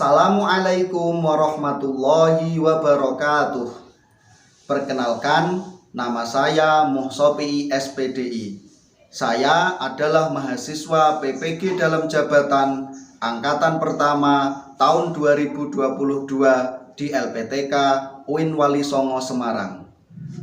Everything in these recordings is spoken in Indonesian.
Assalamualaikum warahmatullahi wabarakatuh. Perkenalkan, nama saya Muhsopi SPDI. Saya adalah mahasiswa PPG dalam jabatan Angkatan Pertama tahun 2022 di LPTK UIN Wali Songo Semarang.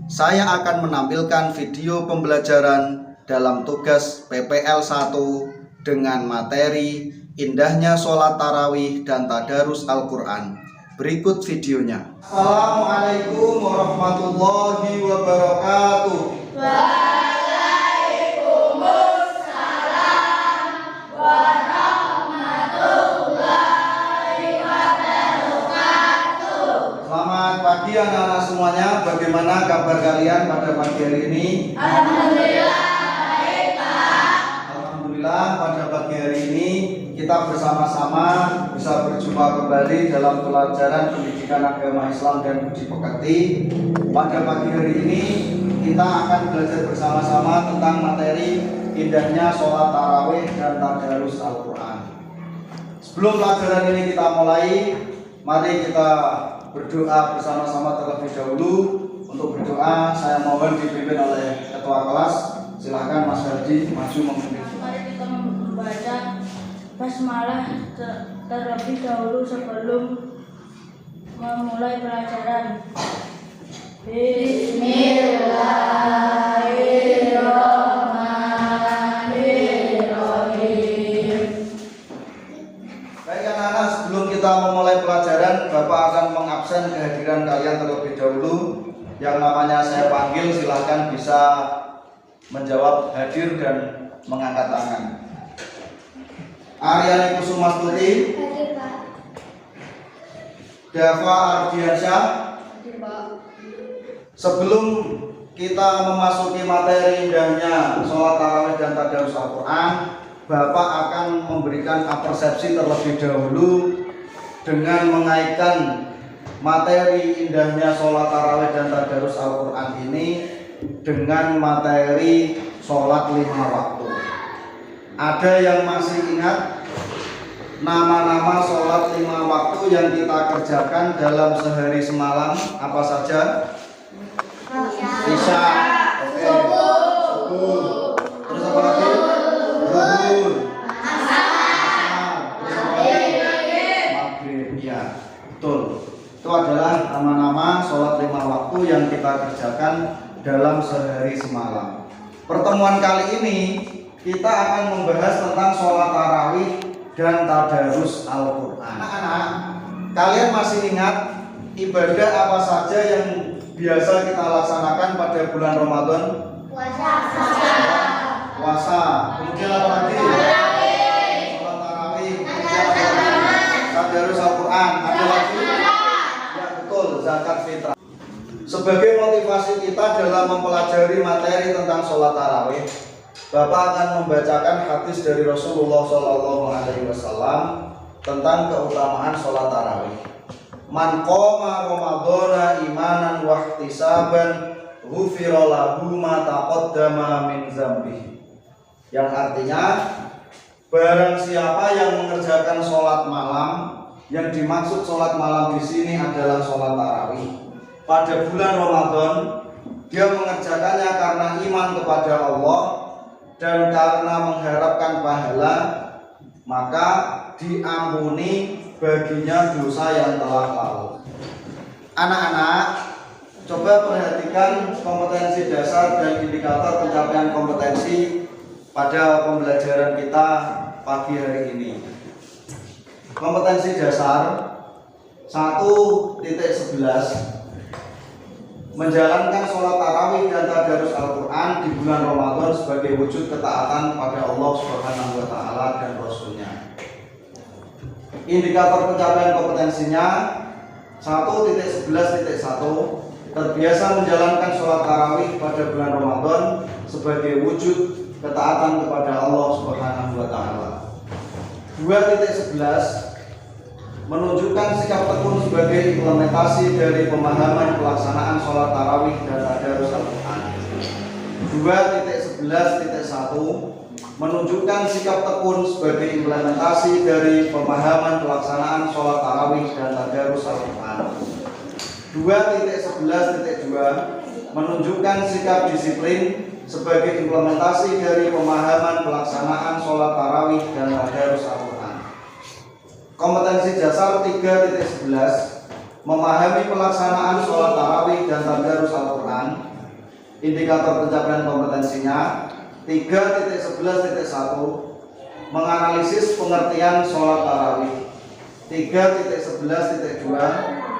Saya akan menampilkan video pembelajaran dalam tugas PPL 1 dengan materi indahnya sholat tarawih dan tadarus Al-Quran. Berikut videonya. Assalamualaikum warahmatullahi wabarakatuh. Waalaikumsalam warahmatullahi wabarakatuh. Selamat pagi anak-anak semuanya. Bagaimana kabar kalian pada pagi hari ini? Alhamdulillah baik, Pak. Alhamdulillah pada pagi hari ini kita bersama-sama bisa berjumpa kembali dalam pelajaran pendidikan agama Islam dan budi pekerti. Pada pagi hari ini kita akan belajar bersama-sama tentang materi indahnya sholat tarawih dan tadarus Al-Quran. Sebelum pelajaran ini kita mulai, mari kita berdoa bersama-sama terlebih dahulu. Untuk berdoa saya mohon dipimpin oleh ketua kelas. Silahkan Mas Ferdi maju memimpin. Mari kita membaca basmalah terlebih dahulu sebelum memulai pelajaran. Bismillahirrahmanirrahim. Baik anak-anak, sebelum kita memulai pelajaran, Bapak akan mengabsen kehadiran kalian terlebih dahulu. Yang namanya saya panggil silahkan bisa menjawab hadir dan mengangkat tangan. Aryani Kusumastuti, Hadir, Pak. Dava Ardiansyah. Hadir, Pak. Sebelum kita memasuki materi indahnya sholat tarawih dan tadarus Al-Quran, Bapak akan memberikan persepsi terlebih dahulu dengan mengaitkan materi indahnya sholat tarawih dan tadarus Al-Quran ini dengan materi sholat 5 waktu. Ada yang masih ingat nama-nama sholat 5 waktu yang kita kerjakan dalam sehari semalam apa saja? Isya, oke. Subuh. Terus apa lagi? Zuhur. Asar. Maghrib. Ya, betul. Itu adalah nama-nama sholat 5 waktu yang kita kerjakan dalam sehari semalam. Pertemuan kali ini kita akan membahas tentang sholat tarawih dan tadarus Al-Quran. Anak-anak, kalian masih ingat ibadah apa saja yang biasa kita laksanakan pada bulan Ramadan? Puasa. Kemudian apa lagi? Sholat tarawih. Tadarus Al-Quran. Ada lagi? Ya betul, zakat fitrah. Sebagai motivasi kita dalam mempelajari materi tentang sholat tarawih, Bapak akan membacakan hadis dari Rasulullah SAW tentang keutamaan sholat tarawih. Man qoma Ramadhana imanan wa ihtisaban ghufira lahu ma taqaddama min dzambi. Yang artinya, barang siapa yang mengerjakan sholat malam, yang dimaksud sholat malam di sini adalah sholat tarawih pada bulan Ramadan, dia mengerjakannya karena iman kepada Allah dan karena mengharapkan pahala, maka diampuni baginya dosa yang telah lalu. Anak-anak, coba perhatikan kompetensi dasar dan indikator pencapaian kompetensi pada pembelajaran kita pagi hari ini. Kompetensi dasar 1.11, menjalankan sholat tarawih dan tadarus Al-Quran di bulan Ramadan sebagai wujud ketaatan pada Allah Subhanahu wa Ta'ala dan Rasulnya. Indikator pencapaian kompetensinya 1.11.1, terbiasa menjalankan sholat tarawih pada bulan Ramadan sebagai wujud ketaatan kepada Allah Subhanahu wa Ta'ala. 2.11, menunjukkan sikap tekun sebagai implementasi dari pemahaman pelaksanaan sholat tarawih dan tadarus Al-Quran. 2.11.1, menunjukkan sikap tekun sebagai implementasi dari pemahaman pelaksanaan sholat tarawih dan tadarus Al-Quran. 2.11.2 menunjukkan sikap disiplin sebagai implementasi dari pemahaman pelaksanaan sholat tarawih dan tadarus Al-Quran. Kompetensi dasar 3.11 memahami pelaksanaan sholat tarawih dan tadarus Al-Quran. Indikator pencapaian kompetensinya 3.11.1 menganalisis pengertian sholat tarawih. 3.11.2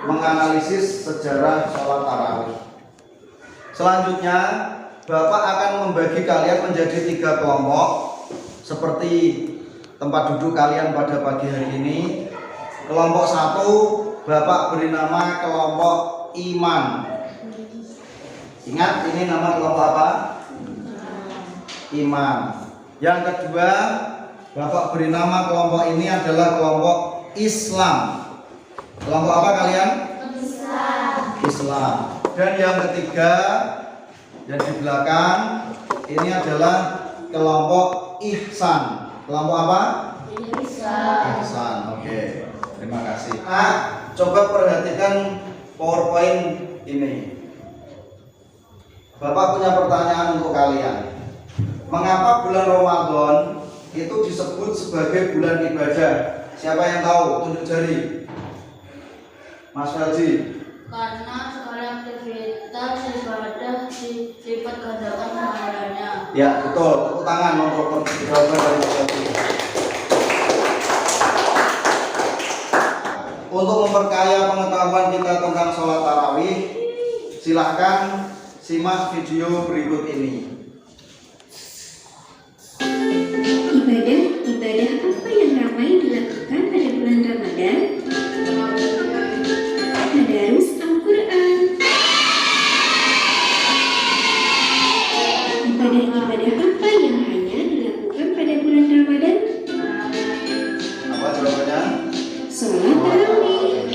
menganalisis sejarah sholat tarawih. Selanjutnya Bapak akan membagi kalian menjadi 3 kelompok seperti tempat duduk kalian pada pagi hari ini. Kelompok 1 Bapak beri nama kelompok iman. Ingat, ini nama kelompok apa? Iman. Yang kedua, Bapak beri nama kelompok ini adalah kelompok Islam. Kelompok apa kalian? Islam. Dan yang ketiga, yang di belakang ini adalah kelompok Ihsan. Kelompok apa? Ihsan. Oke. Terima kasih. Coba perhatikan PowerPoint ini. Bapak punya pertanyaan untuk kalian. Mengapa bulan Ramadan itu disebut sebagai bulan ibadah? Siapa yang tahu? Tunjuk jari. Mas Felji. Karena sekali aktivitas ibadah dilipat gandakan pahalanya. Ya, betul. Tepuk tangan untuk jawaban dari Mas Felji. Untuk memperkaya pengetahuan kita tentang sholat tarawih, silahkan simak video berikut ini. Ibadah apa yang ramai dilakukan pada bulan Ramadan? Tadarus Al-Quran. Ibadah apa yang hanya dilakukan pada bulan Ramadan? Apa jawabannya? Sholat tarawih.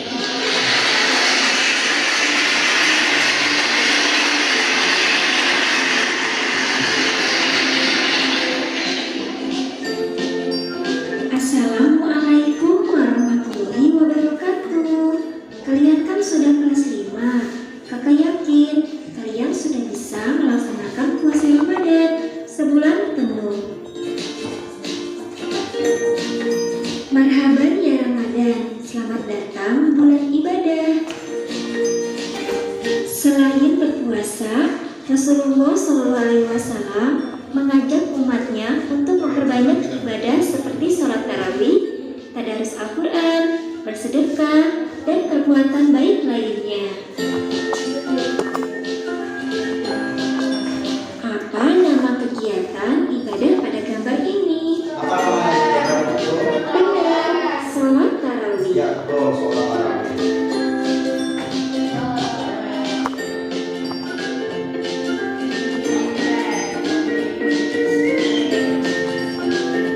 Assalamualaikum warahmatullahi wabarakatuh. Kalian kan sudah kelas 5. Kakak yakin kalian sudah bisa melaksanakan puasa Ramadan sebulan penuh. Marhaban ya Ramadan, selamat datang bulan ibadah. Selain berpuasa, Rasulullah SAW mengajak umatnya untuk memperbanyak ibadah seperti sholat tarawih, tadarus Al-Quran, bersedekah, dan perbuatan baik lainnya. Apa nama kegiatan ibadah pada gambar ini? Apa namanya? Benar, sholat tarawih. Ya, betul, sholat tarawih.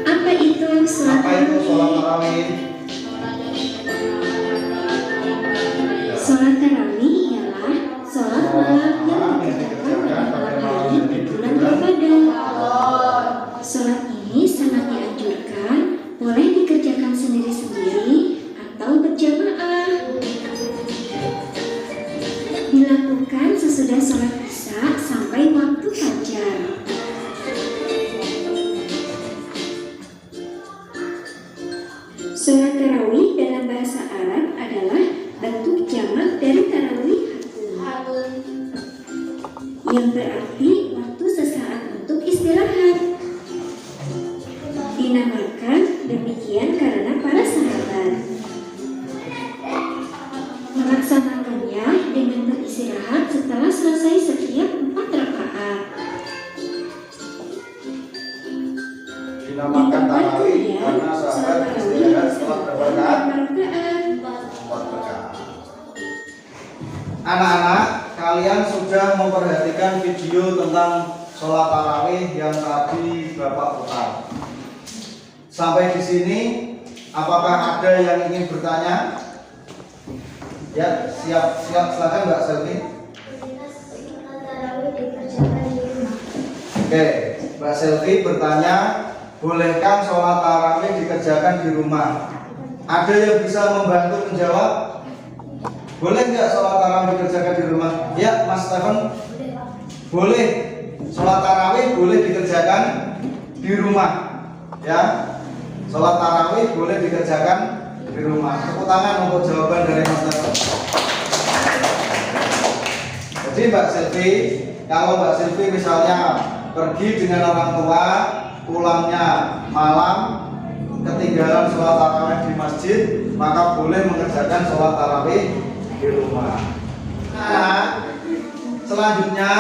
Apa itu sholat Apa itu sholat tarawih? Sholat tarawih ialah sholat malam yang dikerjakan pada malam hari di bulan Ramadan. Sholat ini sangat dianjurkan, boleh dikerjakan sendiri-sendiri atau berjamaah. Dilakukan sesudah sholat isya sampai waktu fajar. Sholat tarawih dalam bahasa Arab adalah bentuk jamak dari tarawih hatun, yang berarti waktu sesaat untuk istirahat. Dinamakan demikian karena para sahabat melaksanakannya dengan beristirahat setelah selesai setiap 4 rakaat. Dinamakan tarawih karena sahabat istirahat setelah berapa rakaat? 4 rakaat. Anak-anak, kalian sudah memperhatikan video tentang sholat tarawih yang tadi Bapak putar. Sampai di sini, apakah ada yang ingin bertanya? Ya, siap, silakan Mbak Selvi. Oke, Mbak Selvi bertanya, bolehkah sholat tarawih dikerjakan di rumah? Ada yang bisa membantu menjawab? Boleh nggak sholat tarawih dikerjakan di rumah? Ya, Mas Stephen. Boleh. Sholat tarawih boleh dikerjakan di rumah. Ya, sholat tarawih boleh dikerjakan di rumah. Tepuk tangan untuk jawaban dari Mas Stephen. Jadi Mbak Silvi, kalau Mbak Silvi misalnya pergi dengan orang tua, pulangnya malam, ketinggalan sholat tarawih di masjid, maka boleh mengerjakan sholat tarawih di rumah. Nah, selanjutnya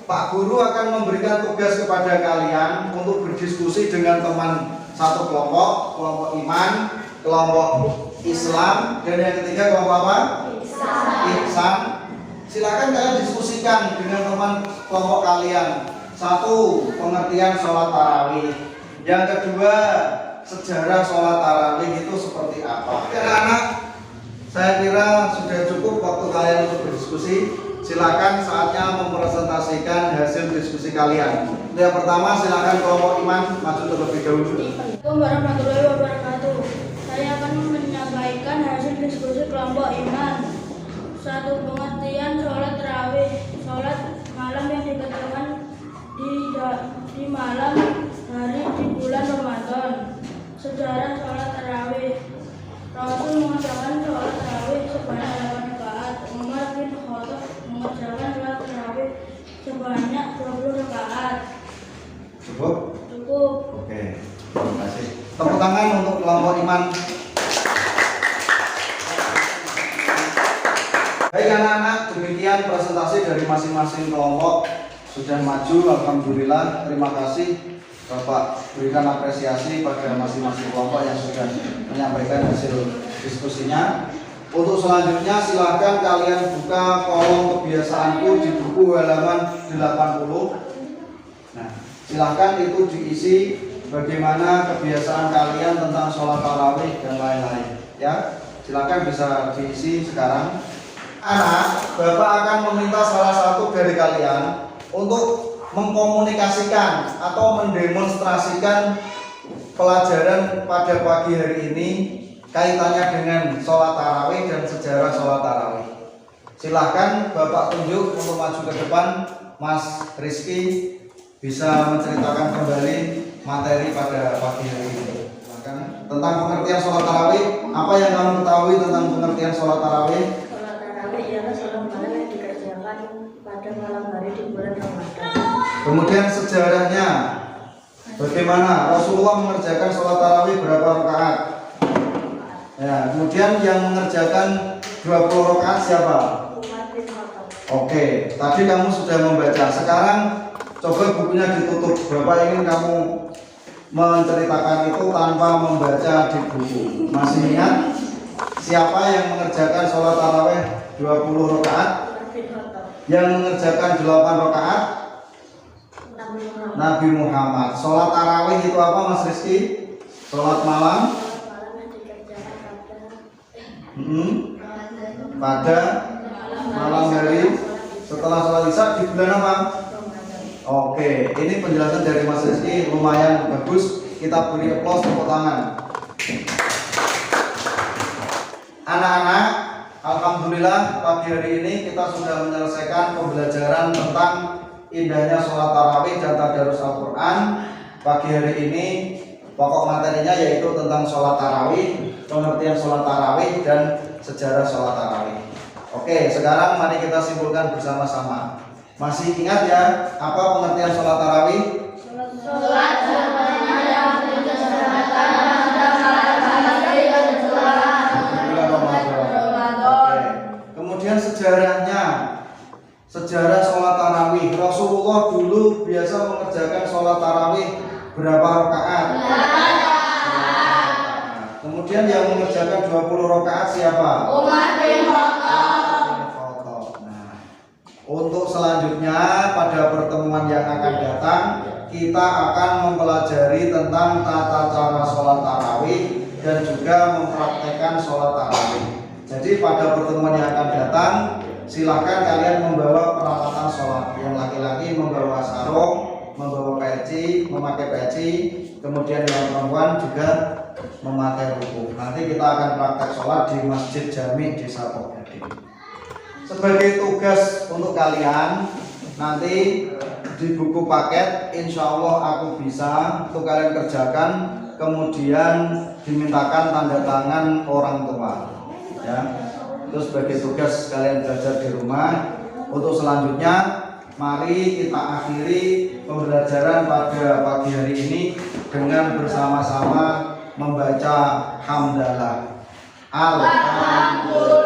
Pak Guru akan memberikan tugas kepada kalian untuk berdiskusi dengan teman satu kelompok, kelompok iman, kelompok Islam, dan yang ketiga kelompok apa? Ihsan. Silakan kalian diskusikan dengan teman kelompok kalian. Satu, pengertian sholat tarawih. Yang kedua, sejarah sholat tarawih itu seperti apa. Anak-anak, saya kira sudah cukup waktu kalian untuk berdiskusi. Silakan saatnya mempresentasikan hasil diskusi kalian. Yang pertama, silakan kelompok iman maju terlebih dahulu. Assalamualaikum warahmatullahi wabarakatuh. Saya akan menyampaikan hasil diskusi kelompok iman. Satu, pengertian sholat tarawih. Sholat malam yang dikerjakan di malam hari di bulan Ramadan. Sejarah sholat tarawih. Rasul mengerjakan sholat tarawih sebanyak 8 rakaat. Umar bin Khattab mengerjakan sholat tarawih sebanyak 20 rakaat. Cukup? Cukup. Oke, terima kasih. Tepuk tangan untuk kelompok iman. Baik anak-anak, demikian presentasi dari masing-masing kelompok sudah maju. Alhamdulillah, terima kasih Bapak, berikan apresiasi pada masing-masing kelompok yang sudah menyampaikan hasil diskusinya. Untuk selanjutnya silahkan kalian buka kolom kebiasaanku di buku halaman 80. Nah, silahkan itu diisi bagaimana kebiasaan kalian tentang sholat tarawih dan lain-lain. Ya, silahkan bisa diisi sekarang. Anak, Bapak akan meminta salah satu dari kalian untuk mengkomunikasikan atau mendemonstrasikan pelajaran pada pagi hari ini kaitannya dengan sholat tarawih dan sejarah sholat tarawih. Silahkan Bapak tunjuk untuk maju ke depan. Mas Rizky bisa menceritakan kembali materi pada pagi hari ini. Silahkan. Tentang pengertian sholat tarawih, apa yang kamu ketahui tentang pengertian sholat tarawih? Sholat tarawih ialah sholat malam yang dikerjakan pada malam hari di bulan Ramadan. Kemudian sejarahnya, bagaimana Rasulullah mengerjakan sholat tarawih berapa rakaat? Ya, kemudian yang mengerjakan 20 rakaat siapa? Umar bin Khattab. Oke, tadi kamu sudah membaca. Sekarang coba bukunya ditutup. Bapak ingin kamu menceritakan itu tanpa membaca di buku. Masih ingat siapa yang mengerjakan sholat tarawih 20 rakaat? Umar bin Khattab. Yang mengerjakan 8 rakaat? Nabi Muhammad. Sholat tarawih itu apa, Mas Rizky? Sholat malam? Sholat malam yang dikerjakan Pada malam hari setelah sholat isya di bulan apa? Oke, ini penjelasan dari Mas Rizky lumayan bagus. Kita beri aplaus, tepuk tangan. Anak-anak, alhamdulillah pagi hari ini kita sudah menyelesaikan pembelajaran tentang indahnya sholat tarawih dan tadarus Al-Quran. Pagi hari ini pokok materinya yaitu tentang sholat tarawih, pengertian sholat tarawih dan sejarah sholat tarawih. Oke, sekarang mari kita simpulkan bersama-sama. Masih ingat ya apa pengertian sholat tarawih? Sholat yang dikerjakan pada malam hari dan Bulan Ramadan. Kemudian sejarahnya, sejarah sholat tarawih. Rasulullah dulu biasa mengerjakan sholat tarawih berapa rakaat? Kemudian yang mengerjakan 20 rakaat siapa? Umar bin Khattab. Nah, untuk selanjutnya pada pertemuan yang akan datang kita akan mempelajari tentang tata cara sholat tarawih dan juga mempraktekkan sholat tarawih. Jadi pada pertemuan yang akan datang silahkan kalian membawa peralatan sholat. Yang laki-laki membawa sarung, membawa peci, memakai peci. kemudian yang perempuan juga memakai ruku. Nanti kita akan praktek sholat di Masjid Jami Desa Pogadi. Sebagai tugas untuk kalian, nanti di buku paket insya Allah aku bisa untuk kalian kerjakan, kemudian dimintakan tanda tangan orang tua ya. Itu sebagai tugas kalian belajar di rumah. Untuk selanjutnya mari kita akhiri pembelajaran pada pagi hari ini dengan bersama-sama membaca hamdalah. Alhamdulillah.